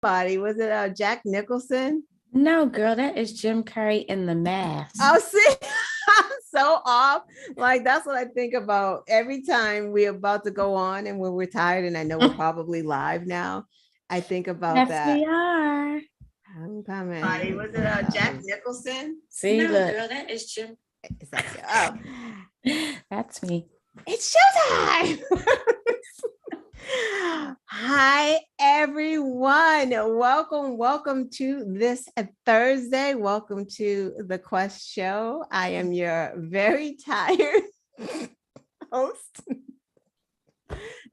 anybody. Was it Jack Nicholson? No, girl, that is Jim Carrey in The Mask. Oh, see, I'm so off. Like, that's what I think about every time we're about to go on and when we're tired, and I know we're probably live now. I think about Yes, that. we are. I'm coming. Was it Jack Nicholson? See, no, look. Girl, that is Jim. Is that That's me. It's showtime. Hi, everyone. Welcome to this Thursday. Welcome to the Quest Show. I am your very tired host,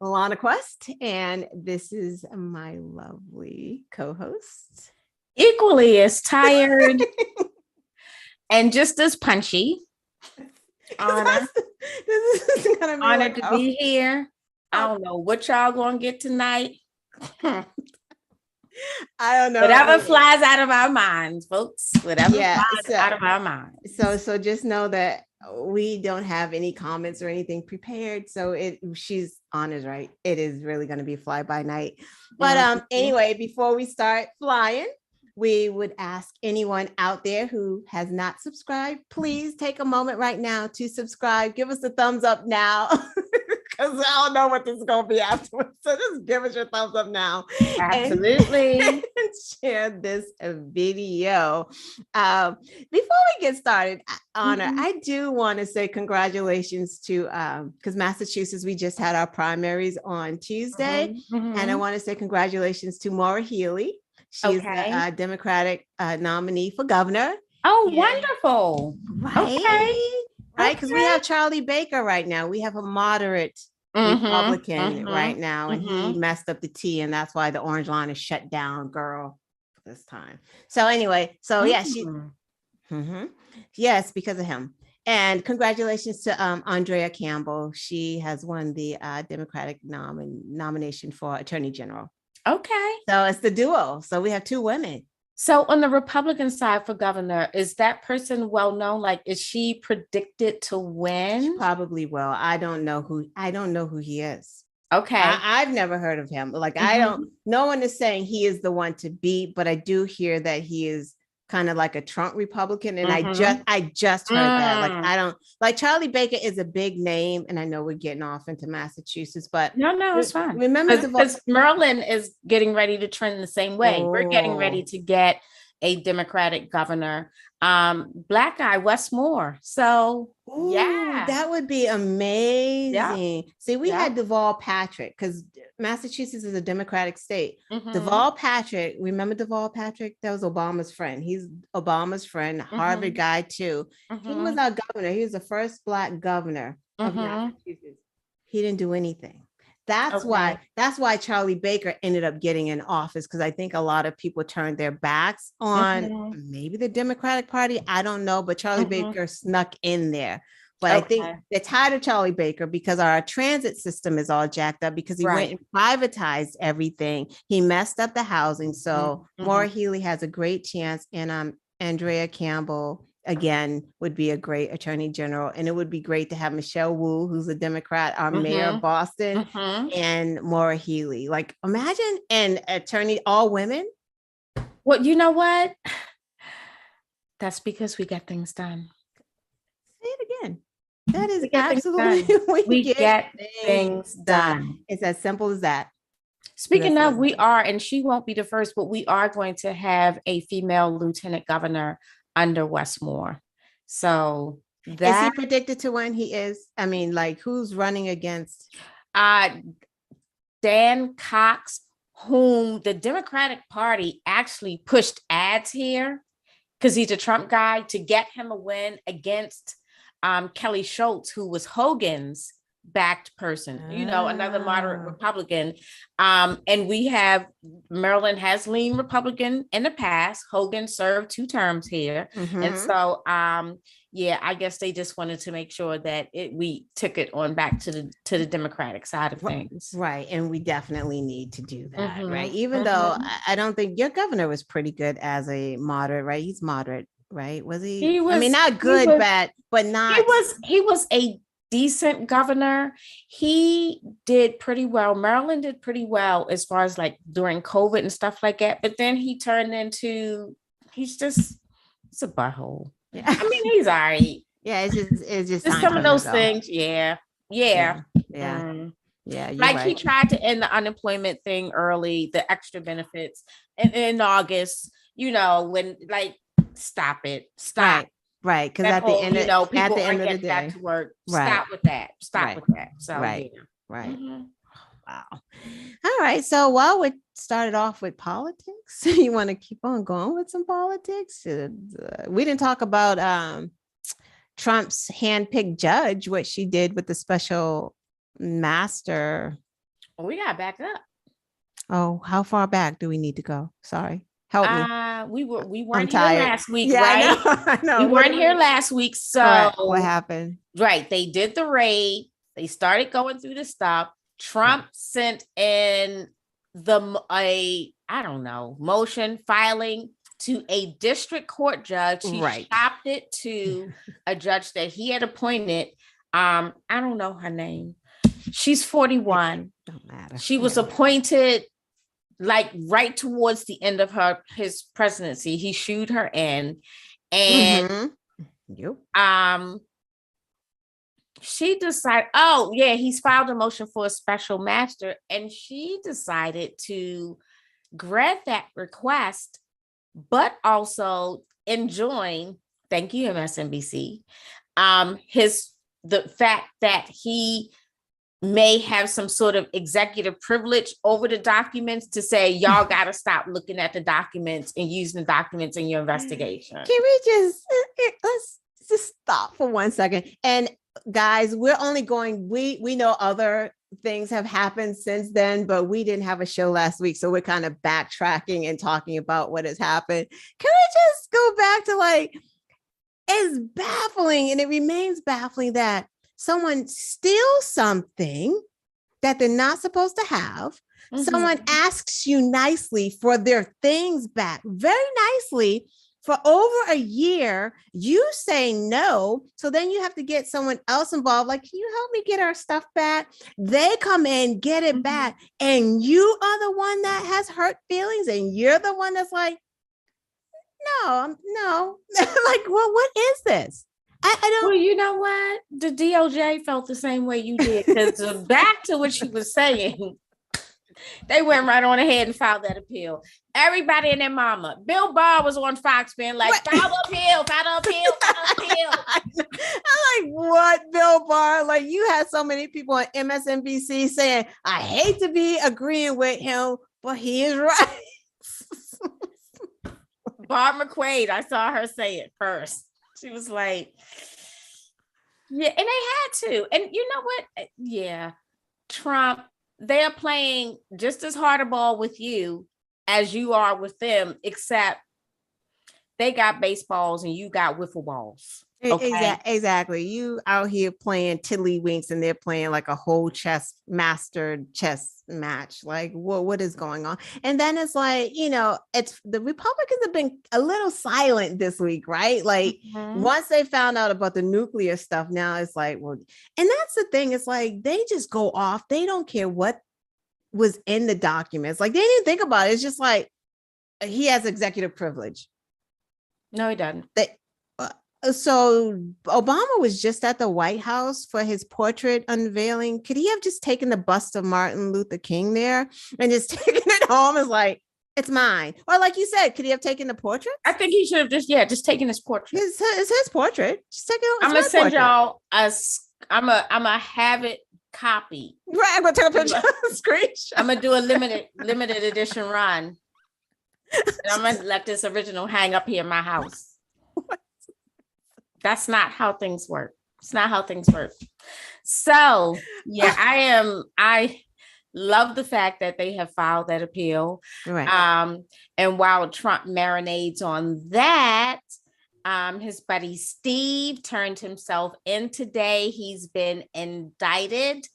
Alana Quest, and this is my lovely co-host. Equally as tired and just as punchy. Honored to be here. I don't know what y'all gonna get tonight. I don't know. Whatever flies out of our minds, folks. Whatever flies out of our minds. So just know that we don't have any comments or anything prepared. So she's honest, right? It is really going to be fly by night. But anyway, before we start flying, we would ask anyone out there who has not subscribed, please take a moment right now to subscribe. Give us a thumbs up now. Because I don't know what this is going to be afterwards. So just give us your thumbs up now. Absolutely. And share this video. Before we get started, Honor, I do want to say congratulations to, because Massachusetts, we just had our primaries on Tuesday. And I want to say congratulations to Maura Healey. She's a Democratic nominee for governor. Oh, wonderful. Right. Okay. Right, because we have Charlie Baker right now. We have a moderate Republican right now, and he messed up the T, and that's why the orange line is shut down, girl, this time. So anyway, yes, because of him. And congratulations to Andrea Campbell. She has won the Democratic nomination for Attorney General. Okay. So it's the duo. So we have two women. So on the Republican side for governor, is that person well known? Like, is she predicted to win? She probably will. I don't know who he is. Okay. I've never heard of him. Like, no one is saying he is the one to beat, but I do hear that he is kind of like a Trump Republican. And I just heard that. Like, I don't like Charlie Baker is a big name. And I know we're getting off into Massachusetts, but no, it's fine. Remember, because Maryland is getting ready to trend the same way. Oh. We're getting ready to get a Democratic governor. Black guy, Westmore. So that would be amazing. Yeah. See, we had Deval Patrick because Massachusetts is a Democratic state. Deval Patrick, remember Deval Patrick? That was Obama's friend. He's Obama's friend, Harvard guy too. He was our governor. He was the first Black governor of Massachusetts. He didn't do anything. That's why Charlie Baker ended up getting in office, because I think a lot of people turned their backs on maybe the Democratic Party. I don't know, but Charlie Baker snuck in there. But I think they're tired of Charlie Baker because our transit system is all jacked up because he went and privatized everything. He messed up the housing. So Maura Healey has a great chance, and Andrea Campbell again would be a great attorney general, and it would be great to have Michelle Wu, who's a Democrat, our mayor of Boston, and Maura Healey. Like, imagine an attorney, all women. Well, you know what? That's because we get things done. Say it again. That is absolutely we get things done. It's as simple as that. Speaking of, we are, and she won't be the first, but we are going to have a female lieutenant governor under Westmore. So is he predicted to win? He is. I mean, like, who's running against? Dan Cox, whom the Democratic Party actually pushed ads here because he's a Trump guy, to get him a win against Kelly Schultz, who was Hogan's backed person, another moderate Republican. And we have, Maryland has leaned Republican in the past. Hogan served 2 terms here. And so, I guess they just wanted to make sure that we took it on back to the Democratic side of things. Right. And we definitely need to do that. Right. Even though I don't think your governor was pretty good as a moderate, right? He's moderate, right? Was he? He was, I mean, not good, bad, but not. He was a decent governor. He did pretty well. Maryland did pretty well as far as like during COVID and stuff like that. But then he turned into, it's a butthole. Yeah. I mean, he's all right. Yeah, it's just some of those things. Yeah. Yeah. Like right. he tried to end the unemployment thing early, the extra benefits in August, when like, stop it. Stop. Right. Because at the end of people the end of the day, back to work. Right. Stop with that. Stop with that. So right. Yeah. Right. Mm-hmm. Wow. All right. So while we started off with politics, you want to keep on going with some politics? We didn't talk about Trump's handpicked judge, what she did with the special master. Well, we got back up. Oh, how far back do we need to go? Sorry. Help me. We weren't here last week, right? I know. We weren't here last week. So correct. What happened? Right. They did the raid. They started going through the stuff. Trump sent in motion filing to a district court judge. He shopped it to a judge that he had appointed. I don't know her name. She's 41. Don't matter. She was appointed like right towards the end of his presidency. He shooed her in, and she decided, he's filed a motion for a special master, and she decided to grant that request, but also enjoin, thank you, MSNBC, the fact that he may have some sort of executive privilege over the documents to say, y'all got to stop looking at the documents and using the documents in your investigation. Can we let's just stop for 1 second? And guys, we're only going, we know other things have happened since then, but we didn't have a show last week. So we're kind of backtracking and talking about what has happened. Can we just go back to like, it's baffling, and it remains baffling that someone steals something that they're not supposed to have. Mm-hmm. Someone asks you nicely for their things back, very nicely, for over a year. You say no. So then you have to get someone else involved. Like, can you help me get our stuff back? They come in, get it back. And you are the one that has hurt feelings. And you're the one that's like, no. Like, well, what is this? I don't. Well, you know what? The DOJ felt the same way you did. Because back to what she was saying, they went right on ahead and filed that appeal. Everybody and their mama. Bill Barr was on Fox being like, file appeal. I'm like, what, Bill Barr? Like, you had so many people on MSNBC saying, I hate to be agreeing with him, but he is right. Barb McQuaid, I saw her say it first. She was like, yeah, and they had to. And you know what? Yeah, Trump, they're playing just as hard a ball with you as you are with them, except they got baseballs and you got wiffle balls. Okay? Exactly. You out here playing tiddlywinks and they're playing like a whole mastered chess match. Like, what is going on? And then it's like, it's the Republicans have been a little silent this week, right? Like, once they found out about the nuclear stuff, now it's like, well, and that's the thing. It's like, they just go off. They don't care what was in the documents. Like, they didn't think about it. It's just like, he has executive privilege. No, he doesn't. So Obama was just at the White House for his portrait unveiling. Could he have just taken the bust of Martin Luther King there and just taken it home as like, it's mine? Or like you said, could he have taken the portrait? I think he should have just taken his portrait. It's his portrait. Just take it. I'm gonna send y'all I'm a have it copy. Right, I'm gonna take a picture, screenshot. I'm gonna do a limited edition run. And I'm gonna let this original hang up here in my house. What? That's not how things work. It's not how things work. So yeah, I love the fact that they have filed that appeal. Right. And while Trump marinades on that, his buddy Steve turned himself in today. He's been indicted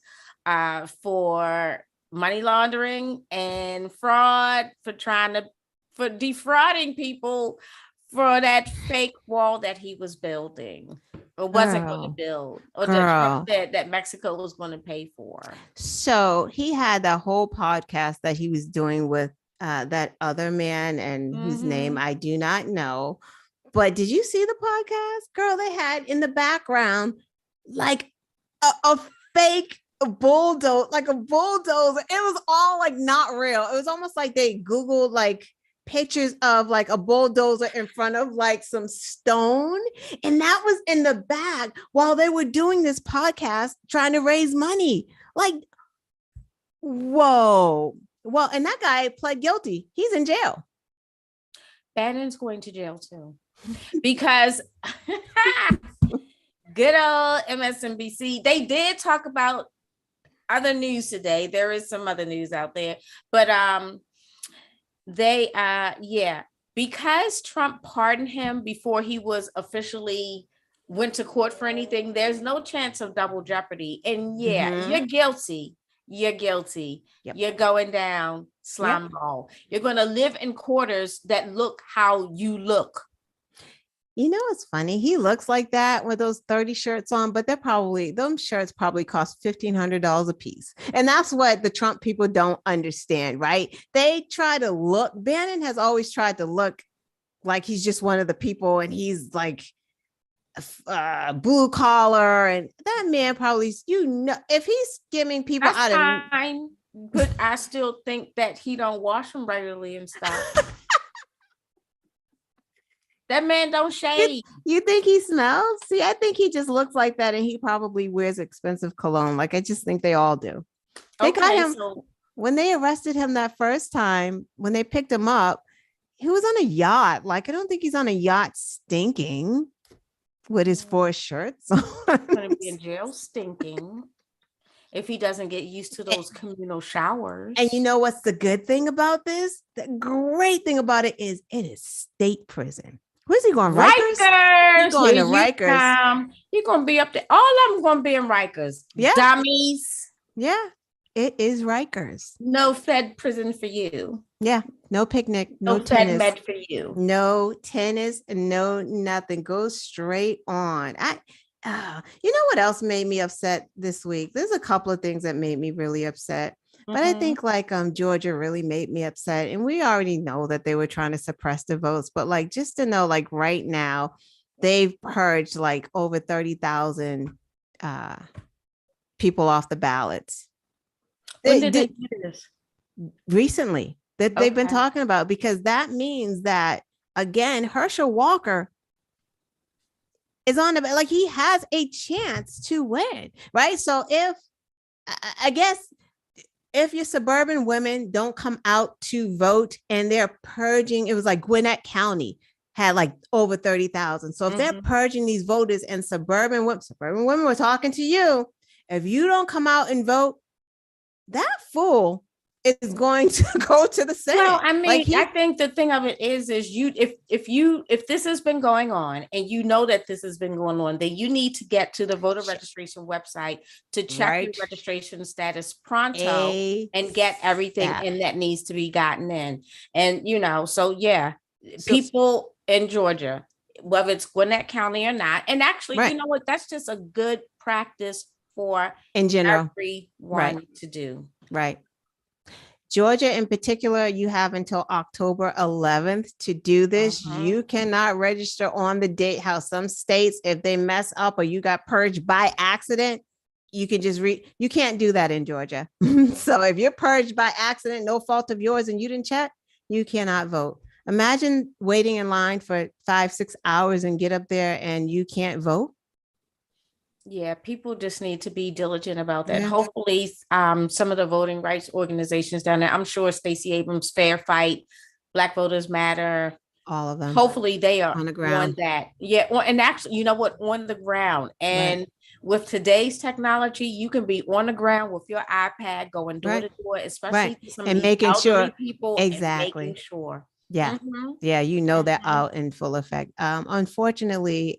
for money laundering and fraud, for defrauding people for that fake wall that he was building. or wasn't going to build, or that Trump said that Mexico was going to pay for. So he had that whole podcast that he was doing with that other man, and whose name I do not know. But did you see the podcast, girl? They had in the background like a fake bulldozer, like a bulldozer. It was all like not real. It was almost like they Googled like pictures of like a bulldozer in front of like some stone, and that was in the back while they were doing this podcast trying to raise money. Like, whoa. Well, and that guy pled guilty. He's in jail. Bannon's going to jail too, because good old MSNBC, they did talk about other news today. There is some other news out there, but because Trump pardoned him before he was officially went to court for anything, there's no chance of double jeopardy. And you're guilty. You're guilty. Yep. You're going down slime ball. You're going to live in quarters that look how you look. You know, it's funny. He looks like that with those 30 shirts on, but those shirts probably cost $1,500 a piece. And that's what the Trump people don't understand, right? They try to look, Bannon has always tried to look like he's just one of the people, and he's like blue collar, and that man probably, if he's skimming people that's out of fine, but I still think that he don't wash them regularly and stuff. That man don't shave. You think he smells? See, I think he just looks like that, and he probably wears expensive cologne. Like, I just think they all do. They got him when they arrested him that first time, when they picked him up, he was on a yacht. Like, I don't think he's on a yacht stinking with his 4 shirts. He's going to be in jail stinking if he doesn't get used to those communal showers. And you know what's the good thing about this? The great thing about it is state prison. Where's he going? Rikers? He's going to Rikers. He's going to be up there. All of them going to be in Rikers. Yeah. Dummies. Yeah. It is Rikers. No Fed prison for you. Yeah. No picnic. No tennis. Fed med for you. No tennis. No nothing. Go straight on. You know what else made me upset this week? There's a couple of things that made me really upset. But I think like Georgia really made me upset. And we already know that they were trying to suppress the votes. But like, just to know, like right now, they've purged like over 30,000 people off the ballots. When did they do this? Recently, that they've been talking about, because that means that, again, Herschel Walker is on the, like, he has a chance to win, right? So if your suburban women don't come out to vote and they're purging, it was like Gwinnett County had like over 30,000. So if they're purging these voters, and suburban women were talking to you, if you don't come out and vote, that fool is going to go to the Senate. No, I mean, I think the thing of it is you, if this has been going on, and you know that this has been going on, then you need to get to the voter registration website to check your registration status pronto and get everything in that needs to be gotten in. And, people in Georgia, whether it's Gwinnett County or not, and actually, you know what, that's just a good practice for in general everyone to do. Right. Georgia in particular, you have until October 11th to do this. You cannot register on the date. How some states, if they mess up or you got purged by accident, you can just you can't do that in Georgia. So if you're purged by accident, no fault of yours, and you didn't check, you cannot vote. Imagine waiting in line for 5-6 hours and get up there and you can't vote. Yeah, people just need to be diligent about that. Hopefully, some of the voting rights organizations down there, I'm sure Stacey Abrams, Fair Fight, Black Voters Matter, all of them. Hopefully they are on the ground. On that. Yeah, and actually, you know what? On the ground. And with today's technology, you can be on the ground with your iPad going door to door, especially some and making sure people. Exactly. And making sure. Yeah. Yeah. They're out in full effect. Unfortunately,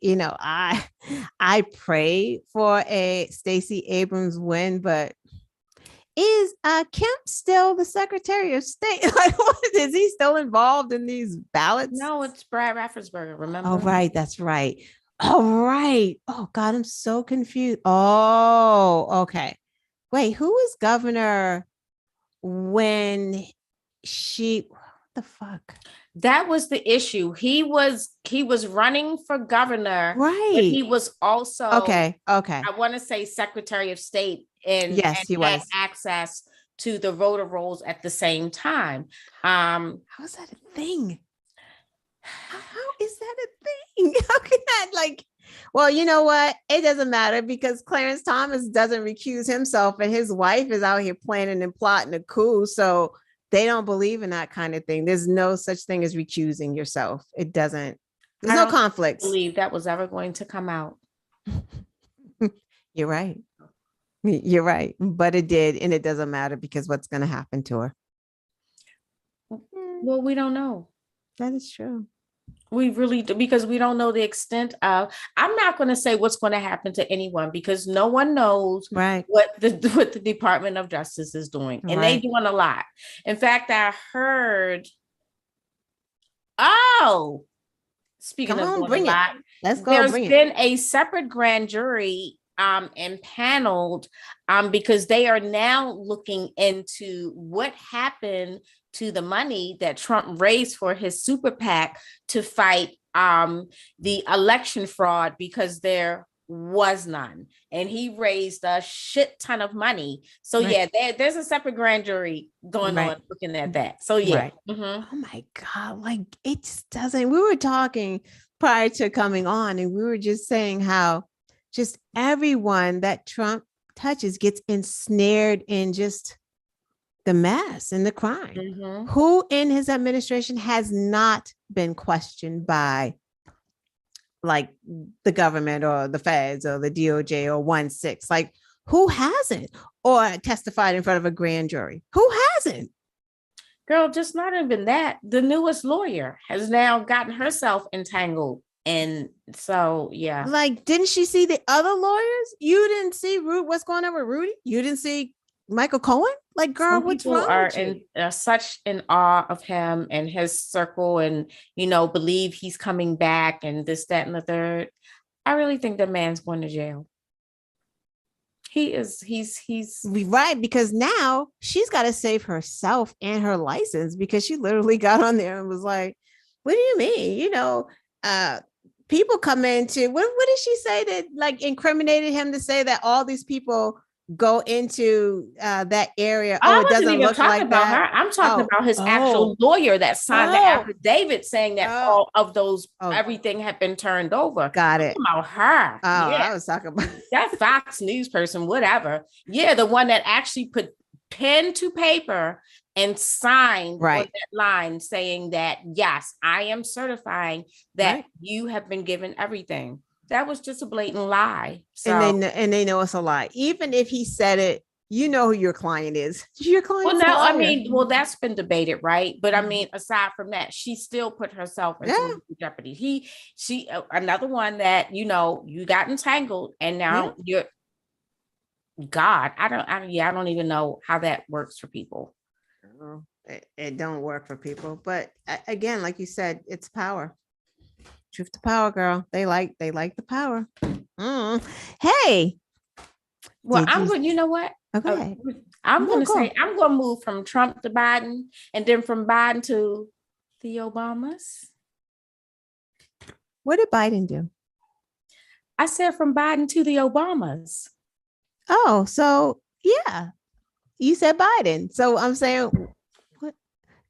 I pray for a Stacey Abrams win, but is Kemp still the Secretary of State? Like, is he still involved in these ballots? No, it's Brad Raffensperger, remember? Oh, right. That's right. Oh, right. Oh, God, I'm so confused. Oh, okay. Wait, who was governor when what the fuck? That was the issue. He was running for governor, but Right. he was also, Okay. Okay. I want to say, Secretary of State, and Yes, he had was. access to the voter rolls at the same time. How is that a thing? How is that a thing? How can that well, you know what? It doesn't matter because Clarence Thomas doesn't recuse himself and his wife is out here planning and plotting a coup. So they don't believe in that kind of thing. There's no such thing as recusing yourself. It doesn't, there's I no don't conflicts. believe that was ever going to come out. You're right. You're right. But it did. And it doesn't matter because what's going to happen to her? Well, we don't know. That is true. We really do, because we don't know the extent of, I'm not going to say what's going to happen to anyone because no one knows Right. what the Department of Justice is doing. And they Right. doing a lot. In fact, I heard, speaking Come of on, doing a bring it. lot, Let's go. there's Bring it. been a separate grand jury impaneled because they are now looking into what happened to the money that Trump raised for his super PAC to fight the election fraud, because there was none, and he raised a shit ton of money. So Right. yeah, there's a separate grand jury going Right. on looking at that. So yeah. Right. Oh my God. Like it just doesn't. We were talking prior to coming on, and we were just saying how just everyone that Trump touches gets ensnared in just the mess and the crime. Who in his administration has not been questioned by like the government or the feds or the DOJ or 1-6? Like who hasn't? Or testified in front of a grand jury? Who hasn't? Girl, just not even that. The newest lawyer has now gotten herself entangled. And so, yeah. Like, didn't she see the other lawyers? You didn't see what's going on with Rudy? You didn't see Michael Cohen? Like, girl, Some what's people wrong are with you? such in awe of him and his circle, and, believe he's coming back and this, that, and the third. I really think that man's going to jail. He is. He's right, because now she's got to save herself and her license because she literally got on there and was like, what do you mean? People come into what did she say that like incriminated him to say that all these people go into that area? I It wasn't doesn't even look talking like about that. her. I'm talking about his actual lawyer that signed the affidavit saying that all of those, everything had been turned over. Got it. About her. I was talking about that Fox News person, whatever. Yeah, the one that actually put pen to paper and signed on that line saying that, yes, I am certifying that you have been given everything. That was just a blatant lie. So, and they know it's a lie. Even if he said it, you know who your client is. Your client. Well, no, I mean, that's been debated, right? But I mean, aside from that, she still put herself into jeopardy. She, another one that, you got entangled, and now you're, God, I don't even know how that works for people. It don't work for people, but again, like you said, it's power. Truth to power, girl. They like the power. Hey, well, I'm going. You know what? Okay, I'm going to say I'm going to move from Trump to Biden, and then from Biden to the Obamas. What did Biden do? I said from Biden to the Obamas. Oh, so yeah, you said Biden. So I'm saying, what?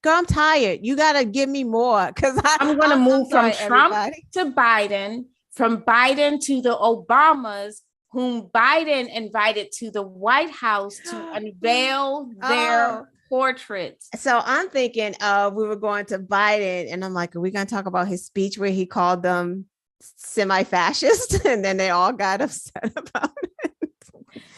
Girl, I'm tired. You got to give me more because I'm going to move from Trump to Biden, from Biden to the Obamas, whom Biden invited to the White House to unveil their portraits. So I'm thinking we were going to Biden, and I'm like, are we going to talk about his speech where he called them semi-fascist? And then they all got upset about it.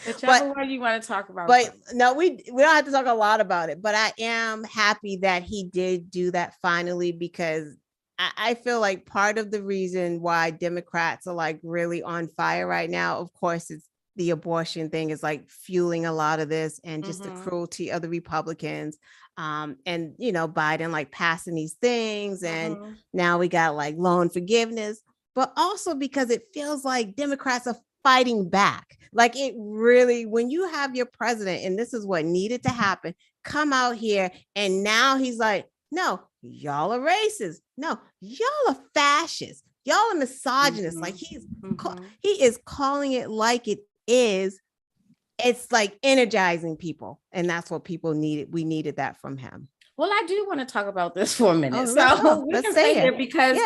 Whichever one you want to talk about. But no, we don't have to talk a lot about it. But I am happy that he did do that finally, because I feel like part of the reason why Democrats are like really on fire right now, of course, it's the abortion thing is like fueling a lot of this, and just the cruelty of the Republicans. And Biden like passing these things, and now we got like loan forgiveness. but also because it feels like Democrats are fighting back. Like it really, when you have your president, and this is what needed to happen, come out here, and now he's like, no, y'all are racist. No, y'all are fascists. Y'all are misogynists. Like he is calling it like it is. It's like energizing people, and that's what people needed. We needed that from him. Well, I do want to talk about this for a minute. So we can say it because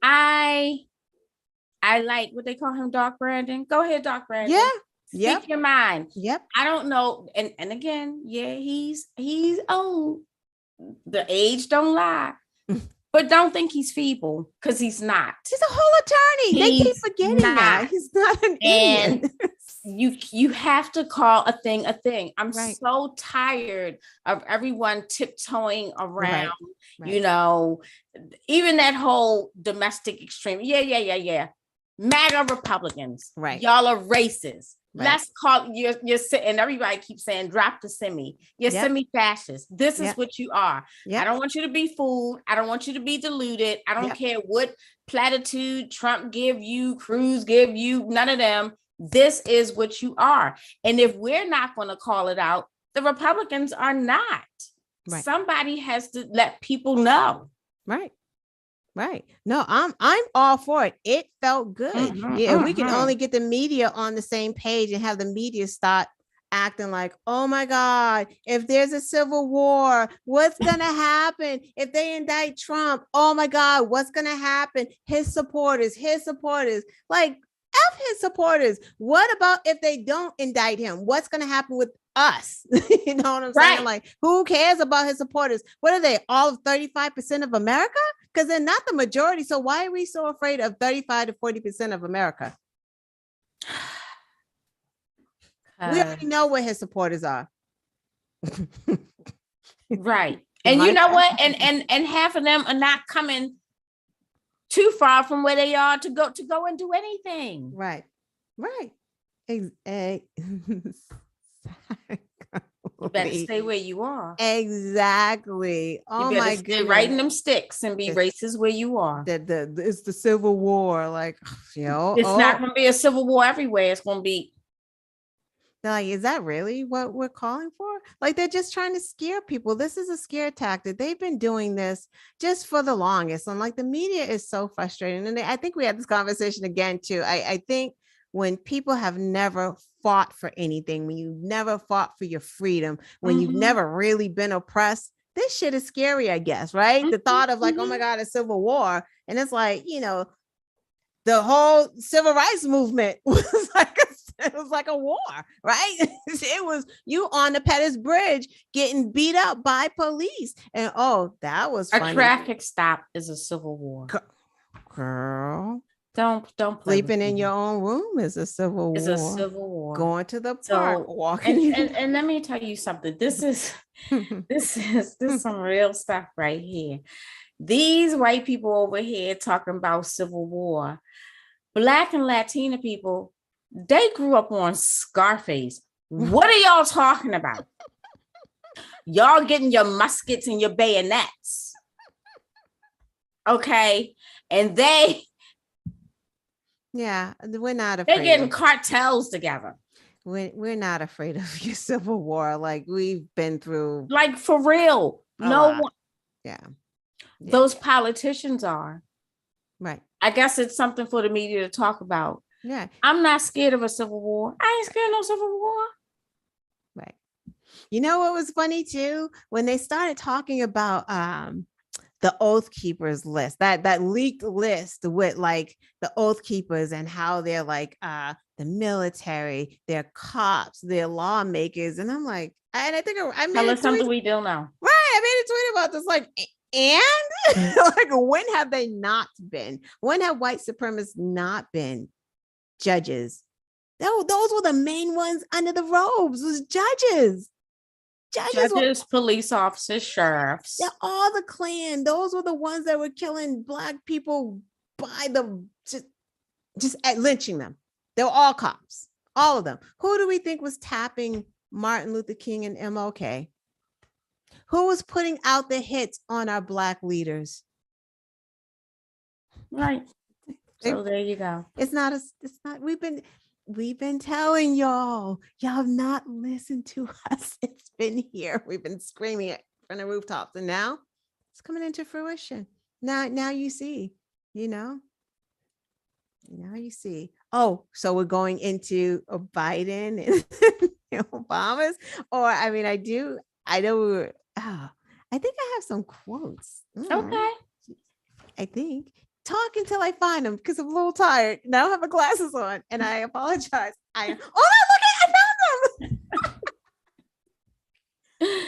I like what they call him, Doc Brandon. Go ahead, Doc Brandon. Yeah. Speak your mind. Yep. I don't know. And again, he's old. The age don't lie. But don't think he's feeble, because he's not. He's a whole attorney. They keep forgetting that. He's not an idiot. You have to call a thing a thing. I'm so tired of everyone tiptoeing around, you know, even that whole domestic extreme. Yeah. MAGA Republicans. Right. Y'all are racist. Right. Let's call you're and everybody keeps saying drop the semi. You're semi-fascist. This is what you are. I don't want you to be fooled. I don't want you to be deluded. I don't care what platitude Trump give you, Cruz give you, none of them. This is what you are. And if we're not going to call it out, the Republicans are not. Right. Somebody has to let people know. Right. No, I'm all for it. It felt good. We can only get the media on the same page and have the media start acting like, oh my God, if there's a civil war, what's going to happen? If they indict Trump, oh my God, what's going to happen? His supporters. Like, F his supporters. What about if they don't indict him? What's going to happen with us? You know what I'm saying? Like, who cares about his supporters? What are they? All of 35% of America? Because they're not the majority. So why are we so afraid of 35 to 40% of America? We already know what his supporters are. Right. And you know what? And half of them are not coming too far from where they are to go and do anything. Right. You better stay where you are. Exactly. Oh my goodness. Riding them sticks and be racist where you are. It's the Civil War. Like, you know, it's not going to be a civil war everywhere. It's going to be. Like, is that really what we're calling for? Like, they're just trying to scare people. This is a scare tactic. They've been doing this just for the longest. And like, the media is so frustrating. And I think we had this conversation again, too. I think when people have never fought for anything, when you've never fought for your freedom, when you've never really been oppressed, this shit is scary, I guess, right? The thought of like, oh my God, a civil war. And it's like, you know, the whole civil rights movement was like a war, right? It was you on the Pettus Bridge getting beat up by police. And that was funny. A traffic stop is a civil war. Girl. Don't sleeping in your own room is a civil war. It's a civil war. Going to the park, walking. And let me tell you something. This is some real stuff right here. These white people over here talking about civil war. Black and Latina people, they grew up on Scarface. What are y'all talking about? Y'all getting your muskets and your bayonets. Okay. And we're not afraid. They're getting cartels together. We're not afraid of your civil war. Like, we've been through. Like, for real. No one. Yeah. Those politicians are. Right. I guess it's something for the media to talk about. Yeah. I'm not scared of a civil war. I ain't scared of no civil war. Right. You know what was funny too? When they started talking about the Oath Keepers list, that leaked list with like the Oath Keepers and how they're like the military, they're cops, they're lawmakers. And I'm like, and I think I made tell us something we don't know. Right. I made a tweet about this, like, and like, when have they not been? When have white supremacists not been judges? Those were the main ones under the robes, was judges. Judges, police officers, sheriffs. Yeah, all the Klan. Those were the ones that were killing Black people by the just lynching them. They were all cops, all of them. Who do we think was tapping Martin Luther King and MLK? Who was putting out the hits on our Black leaders? Right. So there you go. It's not, we've been telling y'all have not listened to us. It's been here. We've been screaming it from the rooftops, and now it's coming into fruition. Now you see, now you see. Oh, so we're going into a Biden and Obama's, or I mean, I know I think I have some quotes. Okay. I think. Talk until I find them because I'm a little tired. Now I don't have my glasses on, and I apologize. I found them.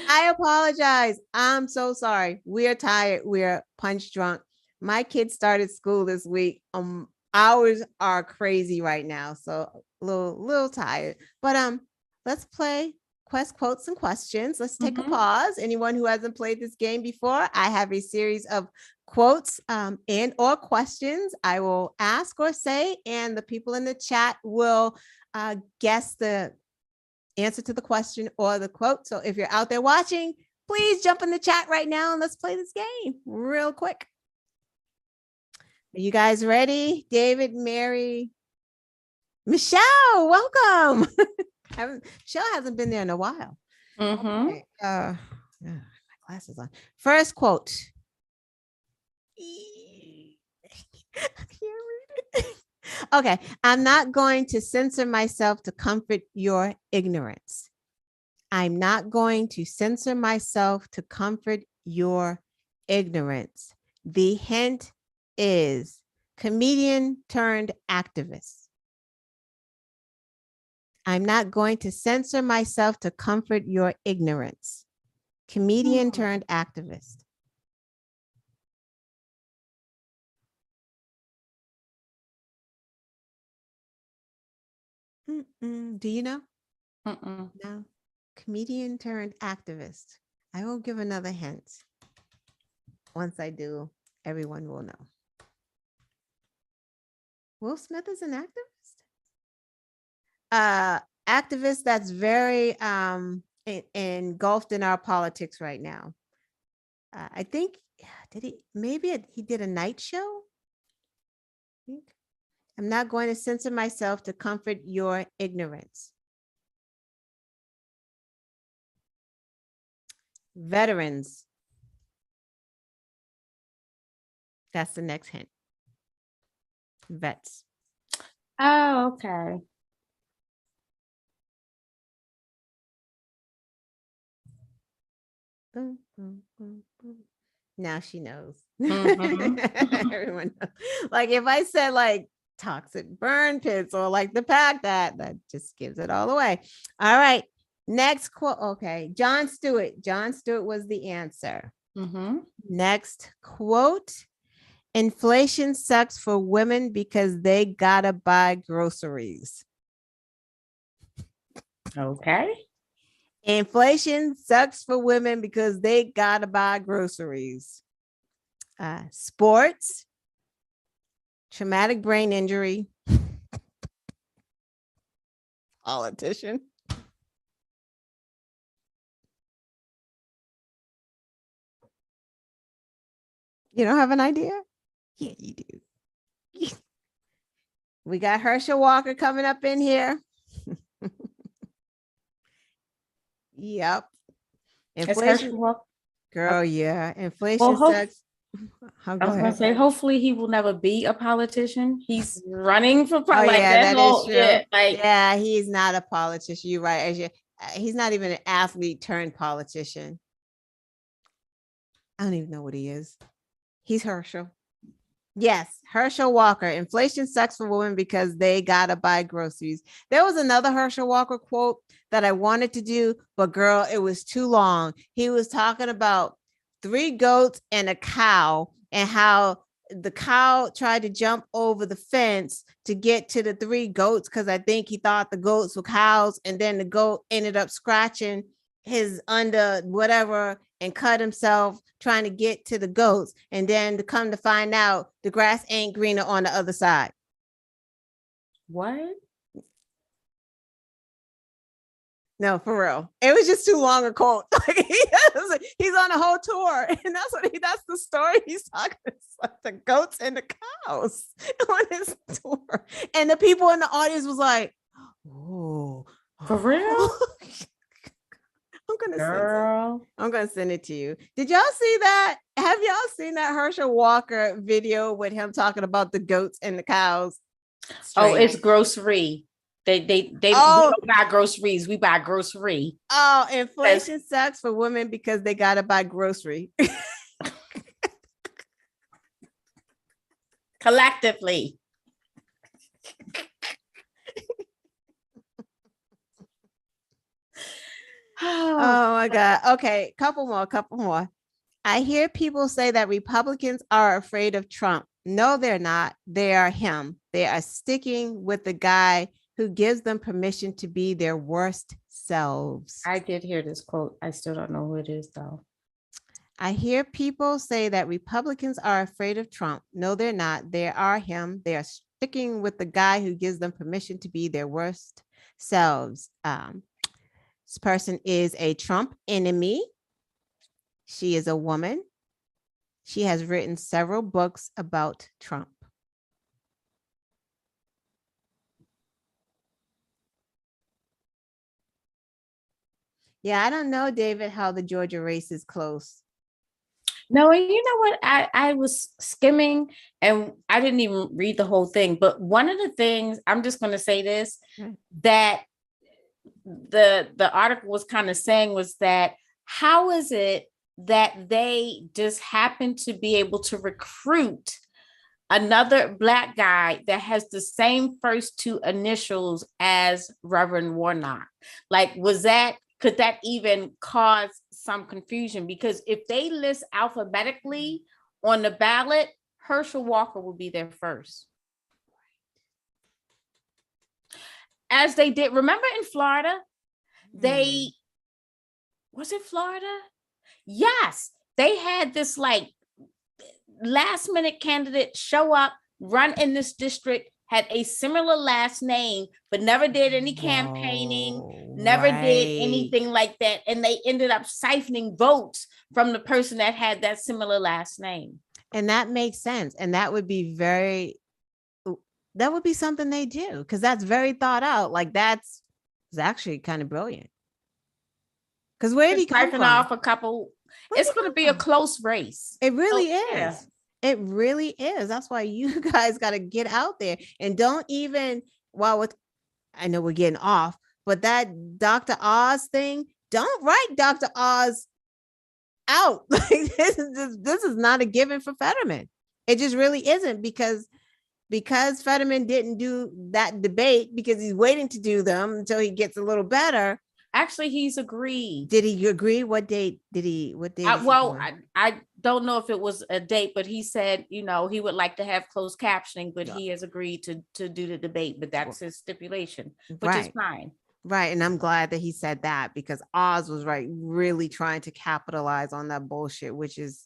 I apologize. I'm so sorry. We are tired. We are punch drunk. My kids started school this week. Hours are crazy right now, so a little tired. But let's play quotes and questions. Let's take a pause. Anyone who hasn't played this game before, I have a series of quotes and or questions I will ask or say, and the people in the chat will guess the answer to the question or the quote. So if you're out there watching, please jump in the chat right now and let's play this game real quick. Are you guys ready? David, Mary, Michelle, welcome. Michelle hasn't been there in a while. Okay. My glasses on. First quote. I can't read it. Okay. I'm not going to censor myself to comfort your ignorance. I'm not going to censor myself to comfort your ignorance. The hint is comedian turned activist. I'm not going to censor myself to comfort your ignorance. Comedian turned activist. Do you know? No. Comedian turned activist. I will give another hint. Once I do, everyone will know. Will Smith is an activist? Activist that's very engulfed in our politics right now. I think, he did a night show? I think. I'm not going to censor myself to comfort your ignorance. Veterans. That's the next hint. Vets. Oh, okay. Boom, boom, boom, boom. Now she knows. Everyone knows. Like if I said like toxic burn pits or like the pack, that just gives it all away. All right. Next quote. Okay. Jon Stewart. Jon Stewart was the answer. Next quote. Inflation sucks for women because they gotta buy groceries. Okay. Inflation sucks for women because they gotta buy groceries. Sports, traumatic brain injury, politician. You don't have an idea? Yeah, you do. We got Herschel Walker coming up in here. Yep. Inflation. Girl, yeah. Inflation sucks. I was gonna say, hopefully he will never be a politician. He's running for politics. That is true. Yeah, he's not a politician. You're right. He's not even an athlete turned politician. I don't even know what he is. He's Herschel. Yes, Herschel Walker. Inflation sucks for women because they gotta buy groceries. There was another Herschel Walker quote that I wanted to do, but girl, it was too long. He was talking about 3 goats and a cow and how the cow tried to jump over the fence to get to the 3 goats because I think he thought the goats were cows, and then the goat ended up scratching his under whatever and cut himself trying to get to the goats, and then to come to find out the grass ain't greener on the other side. What? No, for real. It was just too long a quote. Like he's on a whole tour, and that's the story he's talking. It's like the goats and the cows on his tour, and the people in the audience was like, "Oh, For real? I'm gonna send it to you. Did y'all see that? Have y'all seen that Herschel Walker video with him talking about the goats and the cows? Oh, it's grocery. They we don't buy groceries. We buy grocery. Oh, inflation sucks for women because they gotta buy grocery. Collectively. Oh my God. Okay, couple more. I hear people say that Republicans are afraid of Trump. No, they're not. They are him. They are sticking with the guy who gives them permission to be their worst selves. I did hear this quote. I still don't know who it is, though. I hear people say that Republicans are afraid of Trump. No, they're not. They are him. They are sticking with the guy who gives them permission to be their worst selves. This person is a Trump enemy. She is a woman. She has written several books about Trump. Yeah, I don't know, David, how the Georgia race is close. No, you know what? I was skimming and I didn't even read the whole thing. But one of the things, I'm just going to say this, that the article was kind of saying was that how is it that they just happen to be able to recruit another Black guy that has the same first two initials as Reverend Warnock? Like, could that even cause some confusion? Because if they list alphabetically on the ballot, Herschel Walker will be there first. As they did, remember in Florida, was it Florida? Yes, they had this like last minute candidate show up, run in this district, had a similar last name, but never did any campaigning, never did anything like that. And they ended up siphoning votes from the person that had that similar last name. And that makes sense. And that would be something they do, because that's very thought out. Like it's actually kind of brilliant. Because where did he come from? Off a couple. It's going to be a close race. It really is. Yeah. It really is. That's why you guys got to get out there and don't even, I know we're getting off, but that Dr. Oz thing, don't write Dr. Oz out. Like this is not a given for Fetterman. It just really isn't, because Fetterman didn't do that debate, because he's waiting to do them until he gets a little better. Actually, he's agreed. Did he agree? What date? I don't know if it was a date, but he said, he would like to have closed captioning, but he has agreed to do the debate, but that's his stipulation, which is fine. Right. And I'm glad that he said that, because Oz was really trying to capitalize on that bullshit, which is,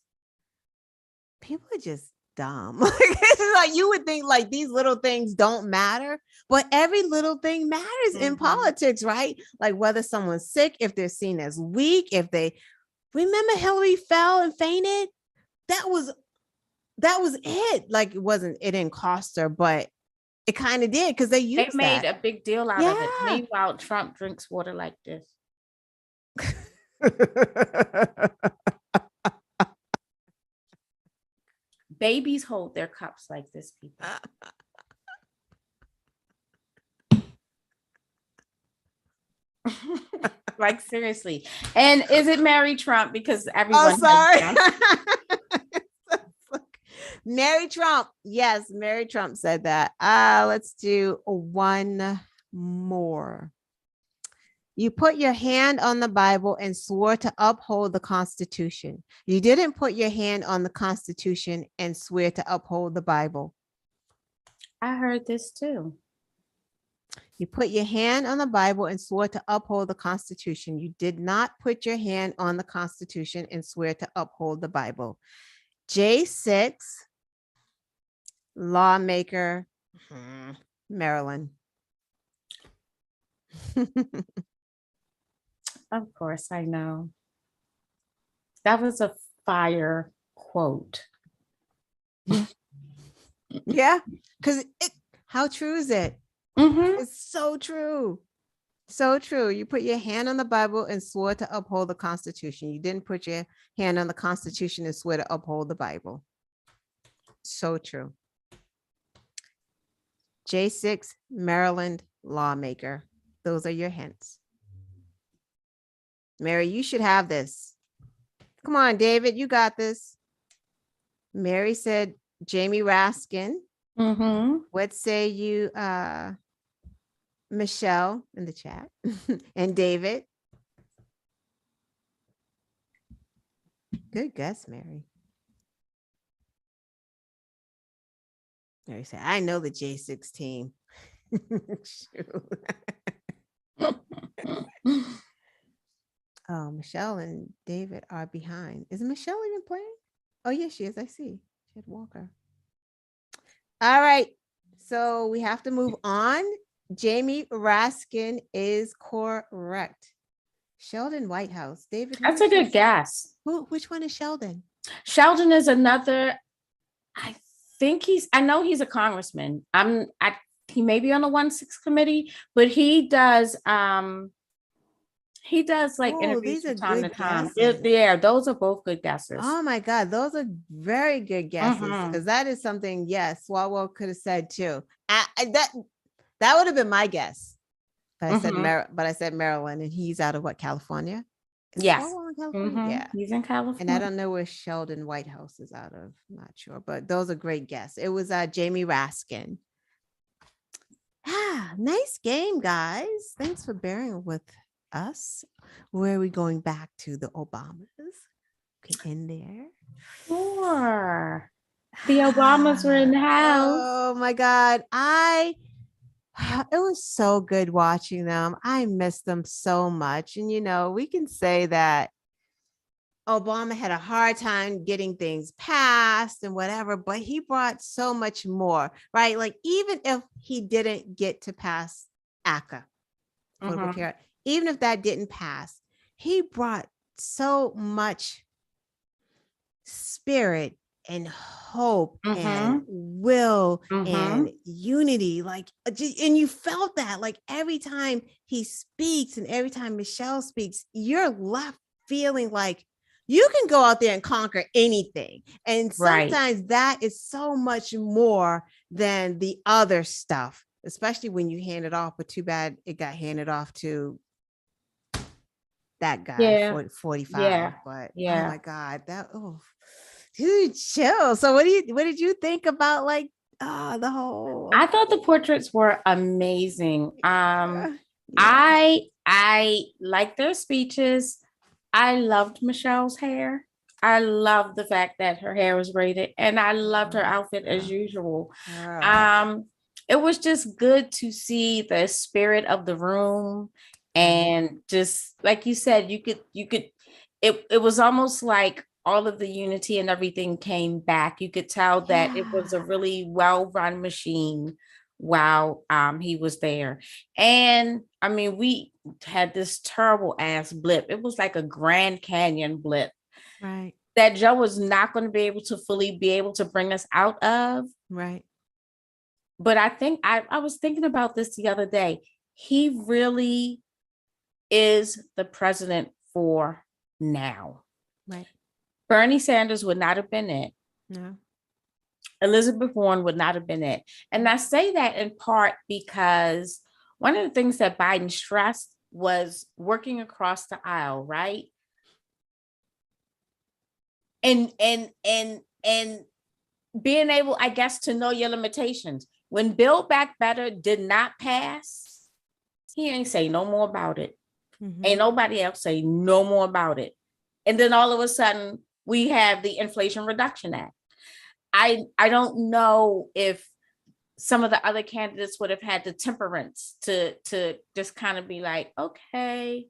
people are just dumb. Like you would think like these little things don't matter, but every little thing matters in politics, right? Like whether someone's sick, if they're seen as weak, if they remember Hillary fell and fainted, that was it. Like it didn't cost her, but it kind of did, because they made a big deal out of it. Meanwhile, Trump drinks water like this. Babies hold their cups like this, people. Like seriously. And is it Mary Trump? Because everyone. Oh, sorry. Mary Trump. Yes, Mary Trump said that. Let's do one more. You put your hand on the Bible and swore to uphold the Constitution. You didn't put your hand on the Constitution and swear to uphold the Bible. I heard this too. You put your hand on the Bible and swore to uphold the Constitution. You did not put your hand on the Constitution and swear to uphold the Bible. J6, lawmaker, Maryland. Of course, I know. That was a fire quote. Yeah, because how true is it? Mm-hmm. It's so true. So true. You put your hand on the Bible and swore to uphold the Constitution. You didn't put your hand on the Constitution and swear to uphold the Bible. So true. J6, Maryland lawmaker. Those are your hints. Mary, you should have this. Come on, David, you got this. Mary said Jamie Raskin. Mm-hmm. What say you, Michelle in the chat and David? Good guess, Mary. Mary said, I know the J6 team. Oh, Michelle and David are behind. Is Michelle even playing? Oh, yes, she is. I see. Herschel Walker. All right. So we have to move on. Jamie Raskin is correct. Sheldon Whitehouse. David. That's a good guess. Which one is Sheldon? Sheldon is another, I know he's a congressman. He may be on the 1-6 committee, but he does like interviews from time to time. Yeah, those are both good guesses. Oh my God, those are very good guesses, because that is something, yes, Swalwell could have said too. That would have been my guess. But I said Maryland, and he's out of what, California? Yes. Yeah, he's in California. And I don't know where Sheldon Whitehouse is out of. I'm not sure, but those are great guesses. It was Jamie Raskin. Nice game, guys. Thanks for bearing with us. Where are we going back to? The Obamas. Okay, in there. Sure. The Obamas were in the house. Oh my God. It was so good watching them. I miss them so much. And we can say that Obama had a hard time getting things passed and whatever, but he brought so much more, right? Like, even if he didn't get to pass ACA, even if that didn't pass, he brought so much spirit and hope and will and unity, and you felt that, like, every time he speaks and every time Michelle speaks, you're left feeling like you can go out there and conquer anything. And sometimes that is so much more than the other stuff, especially when you hand it off. But too bad it got handed off to that guy, 45. Yeah. But oh my God, dude, chill. So what did you think about, like, the whole? I thought the portraits were amazing. I liked their speeches. I loved Michelle's hair. I loved the fact that her hair was braided, and I loved her outfit as usual. It was just good to see the spirit of the room, and just like you said, it was almost like all of the unity and everything came back. You could tell that it was a really well-run machine while he was there. And I mean, we had this terrible ass blip. It was like a Grand Canyon blip, right, that Joe was not going to be able to fully be able to bring us out of. Right. But I think I was thinking about this the other day. He really is the president for now. Right. Bernie Sanders would not have been it. No. Elizabeth Warren would not have been it. And I say that in part because one of the things that Biden stressed was working across the aisle, right? And being able, I guess, to know your limitations. When Build Back Better did not pass, he ain't say no more about it. Ain't nobody else say no more about it. And then all of a sudden, we have the Inflation Reduction Act. I don't know if some of the other candidates would have had the temperance to just kind of be like, okay,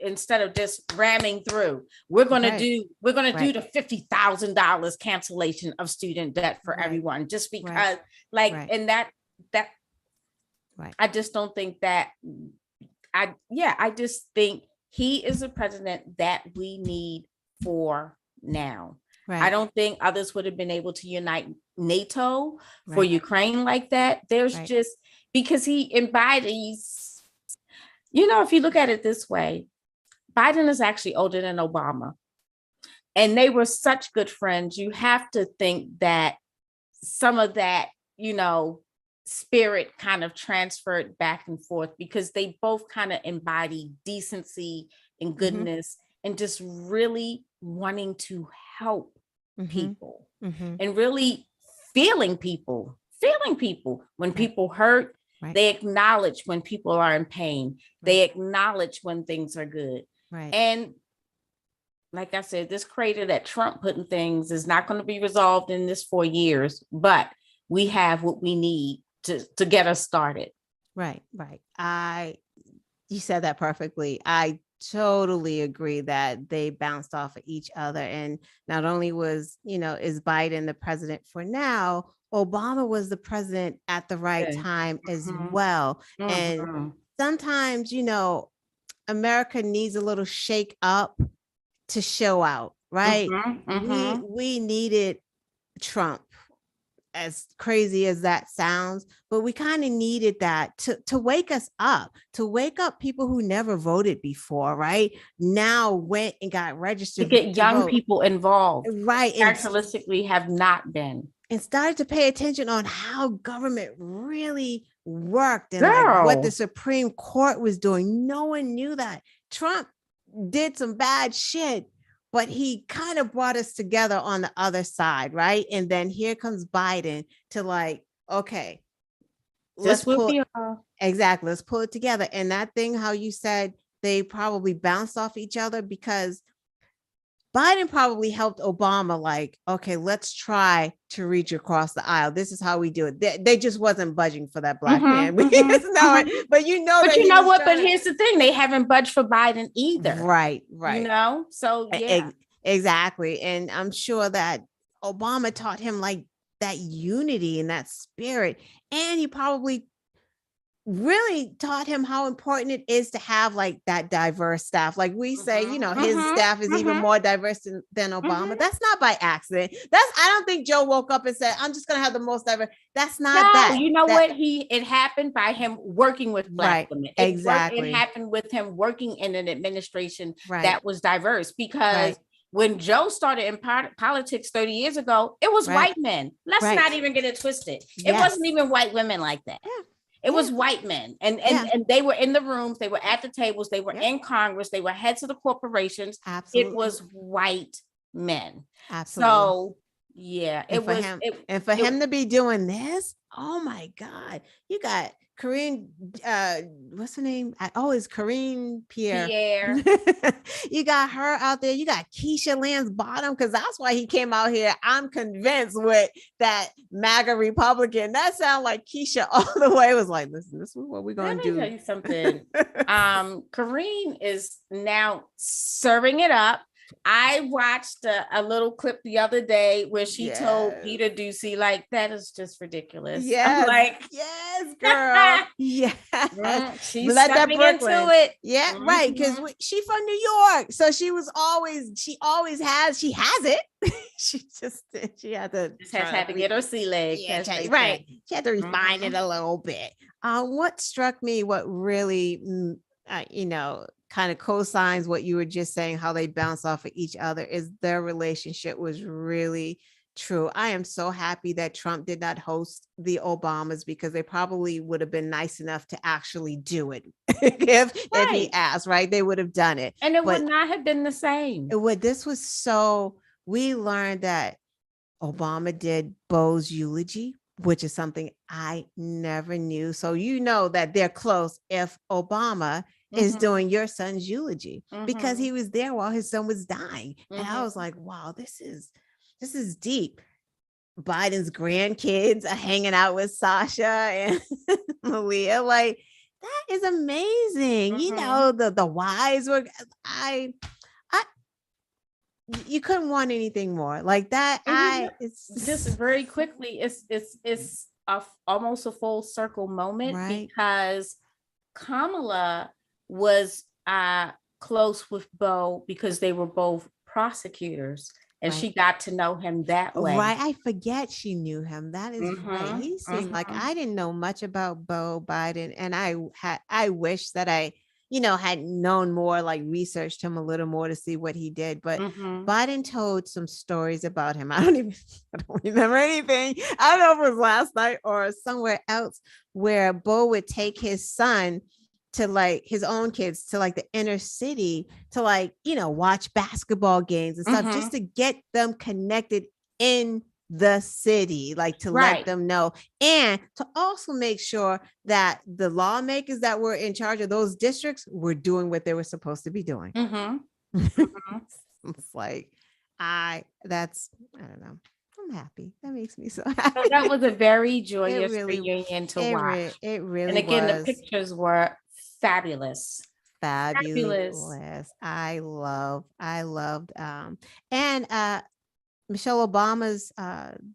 instead of just ramming through. We're gonna do the $50,000 cancellation of student debt for everyone, just because and that I just don't think that I just think he is a president that we need for now. Right. I don't think others would have been able to unite NATO for Ukraine like that. There's just, because he embodies, if you look at it this way, Biden is actually older than Obama. And they were such good friends. You have to think that some of that, spirit kind of transferred back and forth, because they both kind of embody decency and goodness and just really wanting to help people and really feeling people when people hurt. They acknowledge when people are in pain. They acknowledge when things are good. And like I said, this crater that Trump put in things is not going to be resolved in this 4 years, but we have what we need to get us started. Right. You said that perfectly. I totally agree that they bounced off of each other. And not only was, is Biden the president for now, Obama was the president at the right time as well. And sometimes, America needs a little shake up to show out, right? We needed Trump, as crazy as that sounds, but we kind of needed that to wake us up, to wake up people who never voted before, right? Now went and got registered. To get young people involved. Right. Characteristically have not been. And started to pay attention on how government really worked and like what the Supreme Court was doing. No one knew that. Trump did some bad shit, but he kind of brought us together on the other side, right? And then here comes Biden to like, okay, let's pull it together. And that thing, how you said they probably bounced off each other, because Biden probably helped Obama, like, okay, let's try to reach across the aisle. This is how we do it. They just wasn't budging for that black man. But you know what? But here's the thing. They haven't budged for Biden either. Right. So yeah. Exactly. And I'm sure that Obama taught him like that unity and that spirit. And he probably really taught him how important it is to have like that diverse staff. Like we say, his staff is even more diverse than Obama. That's not by accident. I don't think Joe woke up and said, I'm just going to have the most diverse. That's not that. It happened by him working with black women. It happened with him working in an administration that was diverse, because when Joe started in politics 30 years ago, it was white men. Let's not even get it twisted. It wasn't even white women like that. Yeah. It was white men, and they were in the rooms, they were at the tables, they were in Congress, they were heads of the corporations. Absolutely. It was white men. Absolutely. So yeah, for him to be doing this, oh my God, you got Karine, what's her name? It's Karine Pierre. You got her out there. You got Keisha Lance Bottom, because that's why he came out here. I'm convinced with that MAGA Republican. That sounds like Keisha all the way. It was like, listen, this is what we're going to do. Let me tell you something. Karine is now serving it up. I watched a little clip the other day where she told Peter Ducey, like, that is just ridiculous. Yeah, like, yes, girl. Yeah, she's stepping into it. Yeah, right. Because she's from New York, so she has it. She had to get her sea legs. Right. She had to refine it a little bit. What struck me, what really, kind of co-signs what you were just saying, how they bounce off of each other, is their relationship was really true. I am so happy that Trump did not host the Obamas, because they probably would have been nice enough to actually do it if he asked, right? They would have done it. And it would not have been the same. We learned that Obama did Bo's eulogy, which is something I never knew. So that they're close if Obama is doing your son's eulogy, because he was there while his son was dying. And I was like, wow, this is deep. Biden's grandkids are hanging out with Sasha and Malia. Like, that is amazing. The wives were, you couldn't want anything more like that. It's just very quickly, it's almost a full circle moment, because Kamala was close with Bo because they were both prosecutors, and Right. she got to know him that way. Right. I forget she knew him. That is right. Mhm, He seemed like mhm. I didn't know much about Bo Biden. And I wish that I, had known more, like researched him a little more to see what he did. But Mhm. Biden told some stories about him. I don't remember anything. I don't know if it was last night or somewhere else where Bo would take his son to like his own kids to like the inner city to like, watch basketball games and stuff just Mhm. to get them connected in the city, like to let Right. them know and to also make sure that the lawmakers that were in charge of those districts were doing what they were supposed to be doing. Mhm. Mhm. It's like, I don't know. I'm happy. That makes me so So happy. that was a very It joyous really, reunion to it, watch. it And really again, the was pictures were fabulous. Fabulous. fabulous. I loved, and Michelle Obama's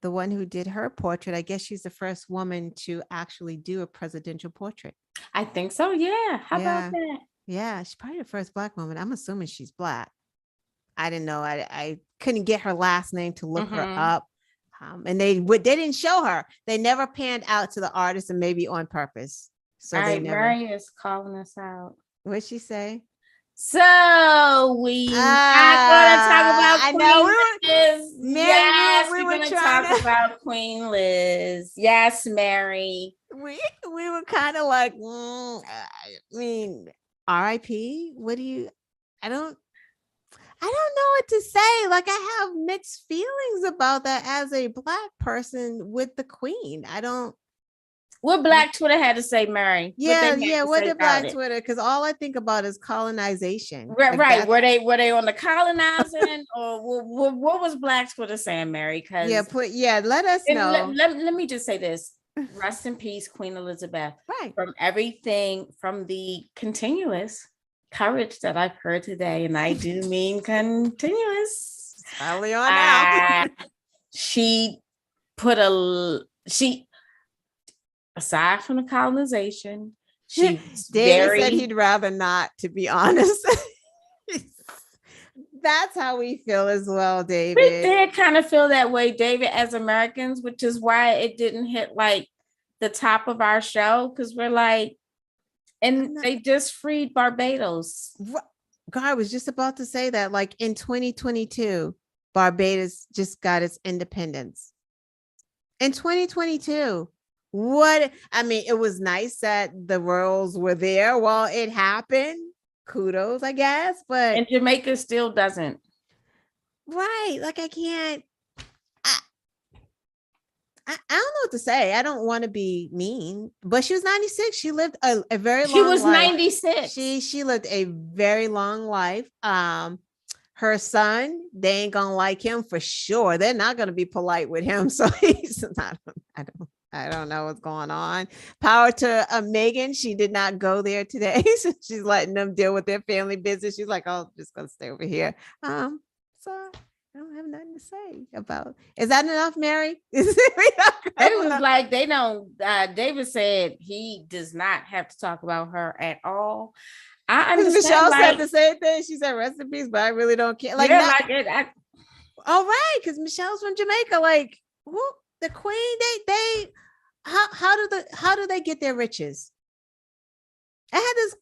the one who did her portrait. I guess she's the first woman to actually do a presidential portrait. I think so. Yeah. How about Yeah. that? Yeah, she's probably the first Black woman. I'm assuming she's Black. I didn't know. I couldn't get her last name to look her Mhm. up. And they didn't show her. They never panned out to the artist, and maybe on purpose. So All they right, never. Mary is calling us out. What'd she say? So we not gonna talk about I know Queen Liz. Mary, Yes, we we're were gonna trying talk to about Queen Liz. Yes, Mary. we were kind of like, I mean, RIP. What do you? I don't know what to say. Like, I have mixed feelings about that as a Black person with the Queen. I don't. What Black Twitter had to say, Mary? What they Yeah, had yeah. to What say did about Black it? Twitter? Because all I think about is colonization. Right, Like right. that's Were they on the colonizing, or what was Black Twitter saying, Mary? yeah. Because Let us know. let me just say this: rest in peace, Queen Elizabeth. Right. From everything, from the continuous courage that I've heard today, and I do mean continuous. Early on now. She put she aside from the colonization, she's David said very. he'd rather not, to be honest. That's how we feel as well, David. We did kind of feel that way, David, as Americans, which is why it didn't hit like the top of our show, because we're like, and they just freed Barbados. God, I was just about to say that, like in 2022, Barbados just got its independence. In 2022. It was nice that the royals were there while it happened. Kudos, I guess, but And Jamaica still doesn't. right, like I can't. I don't know what to say. I don't want to be mean, but she was 96. She lived a very long life. She was 96. She lived a very long life. Her son, they ain't gonna like him for sure. They're not gonna be polite with him. So he's not. I don't know what's going on. Power to Megan. She did not go there today. So she's letting them deal with their family business. She's like, oh, I'm just gonna stay over here. So I don't have nothing to say about. Is that enough, Mary? It was like they don't. David said he does not have to talk about her at all. I understand. Michelle said the same thing. She said rest in peace, but I really don't care. Like, yeah, like it. All right, because Michelle's from Jamaica. Like, who the Queen? They how do they get their riches? I had this.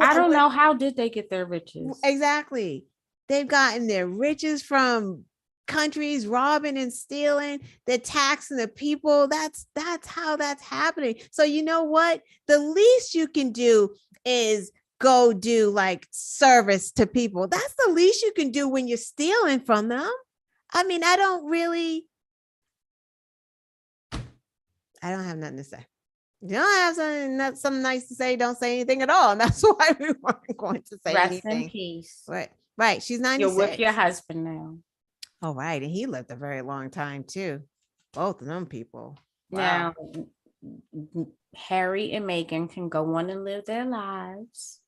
I don't know, how did they get their riches? Exactly. They've gotten their riches from countries robbing and stealing. They're taxing the people. That's how that's happening. So you know what? The least you can do is go do like service to people. That's the least you can do when you're stealing from them. I mean, I don't have nothing to say. You don't have something nice to say, don't say anything at all. And that's why we weren't going to say anything. Rest in peace. Right. She's 96. You're with your husband now. Oh, right. And he lived a very long time too. Both of them people. Wow. Now, Harry and Meghan can go on and live their lives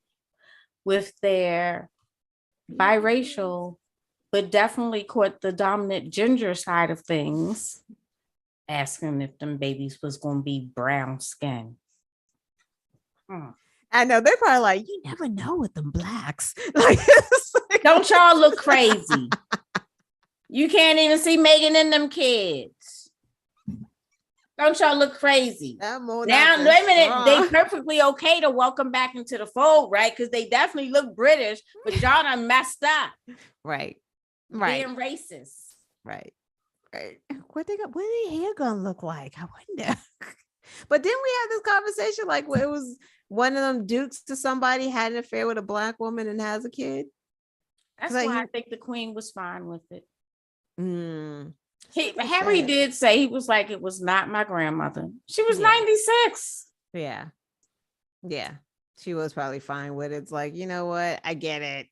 with their biracial, but definitely caught the dominant ginger side of things, asking if them babies was going to be brown skin. I know they're probably like, you never know with them blacks. Like, don't y'all look crazy? You can't even see Megan and them kids. Don't y'all look crazy? Now, wait a minute. They perfectly okay to welcome back into the fold, right? Because they definitely look British, but y'all done messed up. Right. Being racist. Right. What their hair gonna look like? I wonder. But didn't we have this conversation like where it was one of them dukes to somebody had an affair with a black woman and has a kid? That's why I think the queen was fine with it. Harry did say, he was like, it was not my grandmother. She was 96. Yeah. She was probably fine with it. It's like, you know what? I get it.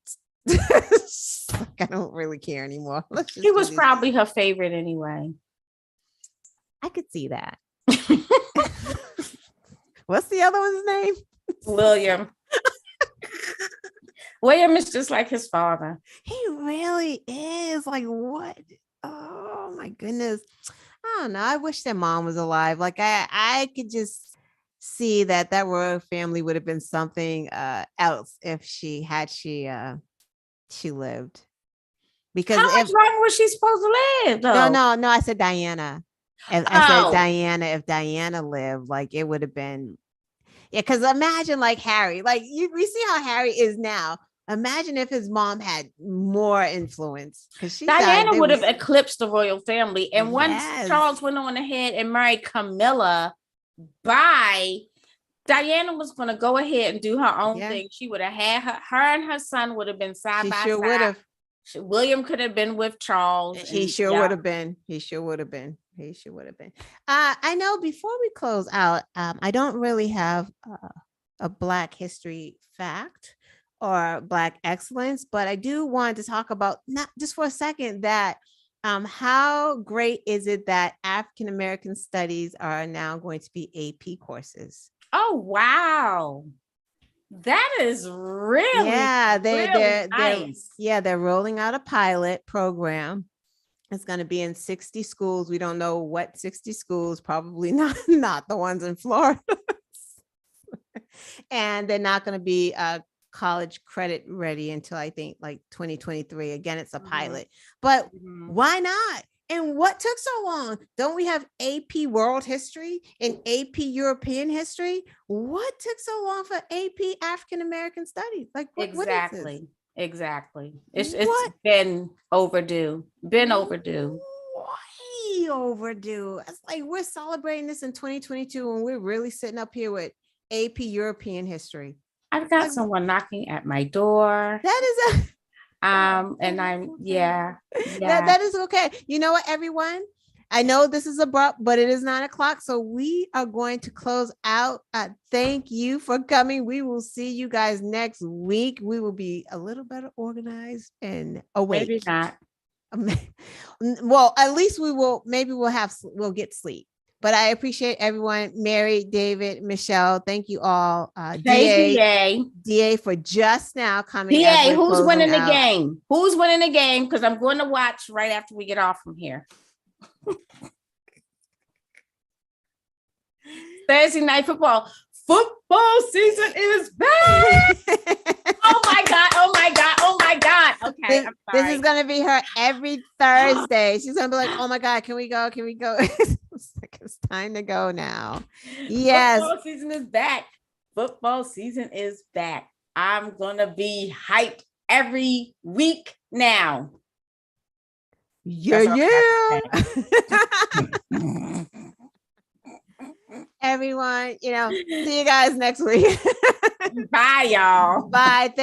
I don't really care anymore. He was probably her favorite anyway. I could see that. What's the other one's name? William. William is just like his father. He really is. Like, what? Oh my goodness. I don't know. I wish their mom was alive. Like I could just see that royal family would have been something else if she lived. Because how much longer was she supposed to live though? No, I said Diana. I said Diana, if Diana lived, like it would have been, because imagine like Harry, like we see how Harry is now. Imagine if his mom had more influence, because Diana would have eclipsed the royal family. And once Charles went on ahead and married Camilla, Diana was going to go ahead and do her own thing. She would have had her and her son would have been side by side. Would have. William could have been with Charles. He sure would have been. I know before we close out, I don't really have a Black history fact or Black excellence, but I do want to talk about, not just for a second, that how great is it that African American studies are now going to be AP courses? Oh, wow. That is really, they're nice. They're rolling out a pilot program. It's going to be in 60 schools. We don't know what 60 schools, probably not the ones in Florida. And they're not going to be college credit ready until I think like 2023. Again, it's a pilot, but why not? And what took so long? Don't we have AP World History and AP European History? What took so long for AP African American Studies? Like exactly. It's been overdue. Way overdue. It's like we're celebrating this in 2022 and we're really sitting up here with AP European History. I've got someone knocking at my door. That is and I'm that is okay. You know what, everyone? I know this is abrupt, but it is 9:00, so we are going to close out. Thank you for coming. We will see you guys next week. We will be a little better organized and awake. Maybe not. Well, at least we will. Maybe we'll get sleep. But I appreciate everyone. Mary, David, Michelle, thank you all. DA for just now coming. DA, who's winning the game? Who's winning the game? Because I'm going to watch right after we get off from here. Thursday night football. Football season is back. Oh my God. Okay. This is going to be her every Thursday. She's going to be like, oh my God, can we go? It's time to go now. Yes. Football season is back. I'm going to be hyped every week now. Yeah. Everyone, see you guys next week. Bye, y'all. Bye.